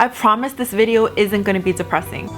I promise this video isn't going to be depressing.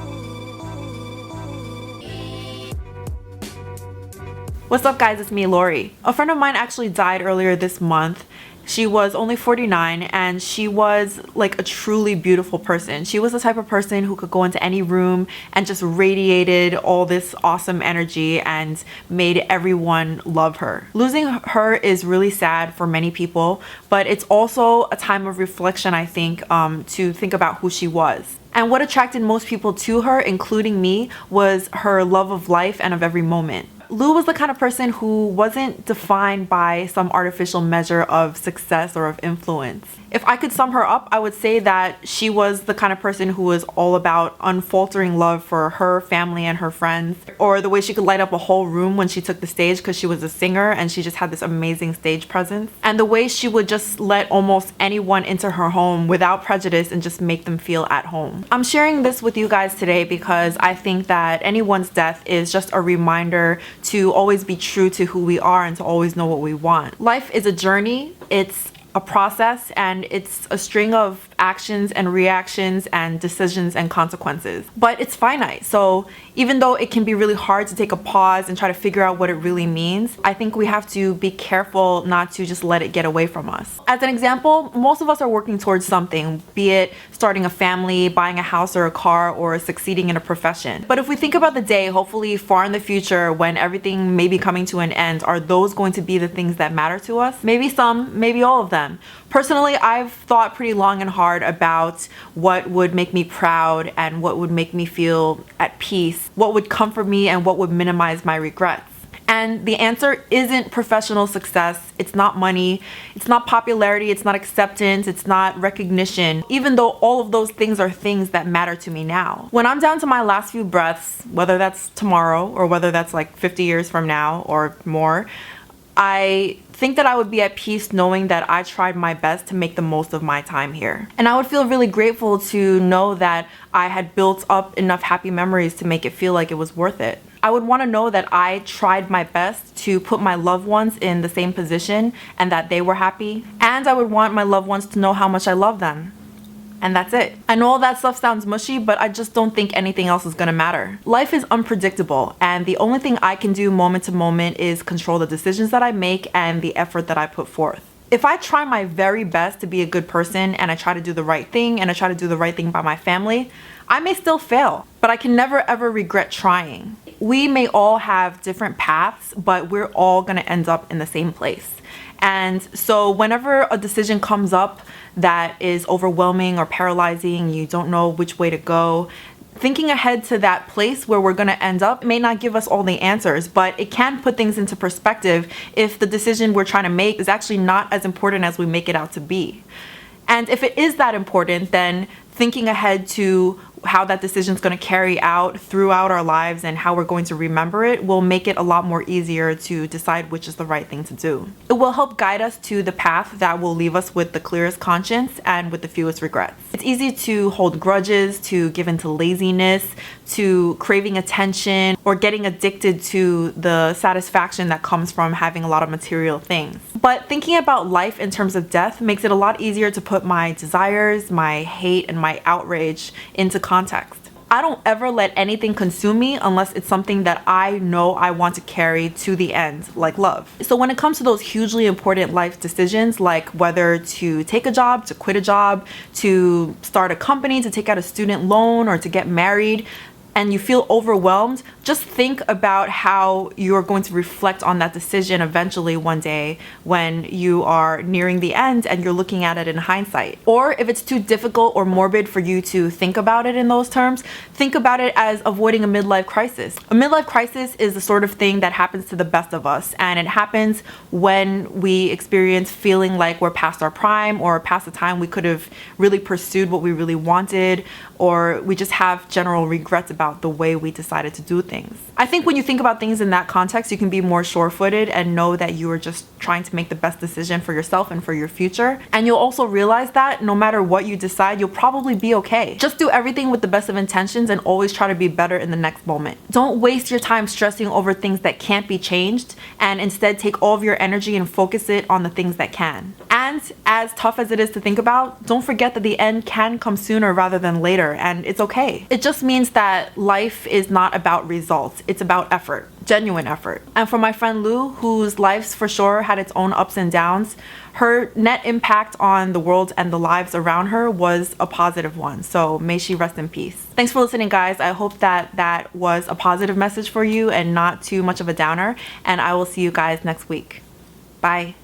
What's up guys, it's me, Lori. A friend of mine actually died earlier this month. She was only 49 and she was like a truly beautiful person. She was the type of person who could go into any room and just radiated all this awesome energy and made everyone love her. Losing her is really sad for many people, but it's also a time of reflection, I think, to think about who she was. And what attracted most people to her, including me, was her love of life and of every moment. Lou was the kind of person who wasn't defined by some artificial measure of success or of influence. If I could sum her up, I would say that she was the kind of person who was all about unfaltering love for her family and her friends, or the way she could light up a whole room when she took the stage because she was a singer and she just had this amazing stage presence, and the way she would just let almost anyone into her home without prejudice and just make them feel at home. I'm sharing this with you guys today because I think that anyone's death is just a reminder to always be true to who we are and to always know what we want. Life is a journey, it's a process, and it's a string of actions and reactions and decisions and consequences. But it's finite, so even though it can be really hard to take a pause and try to figure out what it really means, I think we have to be careful not to just let it get away from us. As an example, most of us are working towards something, be it starting a family, buying a house or a car, or succeeding in a profession. But if we think about the day, hopefully far in the future, when everything may be coming to an end, are those going to be the things that matter to us? Maybe some, maybe all of them. Personally, I've thought pretty long and hard about what would make me proud and what would make me feel at peace, what would comfort me and what would minimize my regrets. And the answer isn't professional success, it's not money, it's not popularity, it's not acceptance, it's not recognition, even though all of those things are things that matter to me now. When I'm down to my last few breaths, whether that's tomorrow or whether that's like 50 years from now or more, I think that I would be at peace knowing that I tried my best to make the most of my time here. And I would feel really grateful to know that I had built up enough happy memories to make it feel like it was worth it. I would want to know that I tried my best to put my loved ones in the same position and that they were happy. And I would want my loved ones to know how much I love them. And that's it. I know all that stuff sounds mushy, but I just don't think anything else is gonna matter. Life is unpredictable, and the only thing I can do moment to moment is control the decisions that I make and the effort that I put forth. If I try my very best to be a good person and I try to do the right thing and I try to do the right thing by my family, I may still fail, but I can never ever regret trying. We may all have different paths, but we're all gonna end up in the same place. And so whenever a decision comes up that is overwhelming or paralyzing, you don't know which way to go, thinking ahead to that place where we're gonna end up may not give us all the answers, but it can put things into perspective if the decision we're trying to make is actually not as important as we make it out to be. And if it is that important, then thinking ahead to how that decision is going to carry out throughout our lives and how we're going to remember it will make it a lot more easier to decide which is the right thing to do. It will help guide us to the path that will leave us with the clearest conscience and with the fewest regrets. It's easy to hold grudges, to give into laziness, to craving attention, or getting addicted to the satisfaction that comes from having a lot of material things. But thinking about life in terms of death makes it a lot easier to put my desires, my hate, and my outrage into context. I don't ever let anything consume me unless it's something that I know I want to carry to the end, like love. So when it comes to those hugely important life decisions, like whether to take a job, to quit a job, to start a company, to take out a student loan, or to get married, and you feel overwhelmed, just think about how you're going to reflect on that decision eventually one day when you are nearing the end and you're looking at it in hindsight. Or if it's too difficult or morbid for you to think about it in those terms, think about it as avoiding a midlife crisis. A midlife crisis is the sort of thing that happens to the best of us, and it happens when we experience feeling like we're past our prime or past the time we could have really pursued what we really wanted, or we just have general regrets about the way we decided to do things. I think when you think about things in that context, you can be more sure-footed and know that you are just trying to make the best decision for yourself and for your future. And you'll also realize that no matter what you decide, you'll probably be okay. Just do everything with the best of intentions and always try to be better in the next moment. Don't waste your time stressing over things that can't be changed, and instead take all of your energy and focus it on the things that can. And And as tough as it is to think about, don't forget that the end can come sooner rather than later, and it's okay. It just means that life is not about results, it's about effort, genuine effort. And for my friend Lou, whose life's for sure had its own ups and downs, her net impact on the world and the lives around her was a positive one. So may she rest in peace. Thanks for listening, guys. I hope that that was a positive message for you and not too much of a downer. And I will see you guys next week. Bye.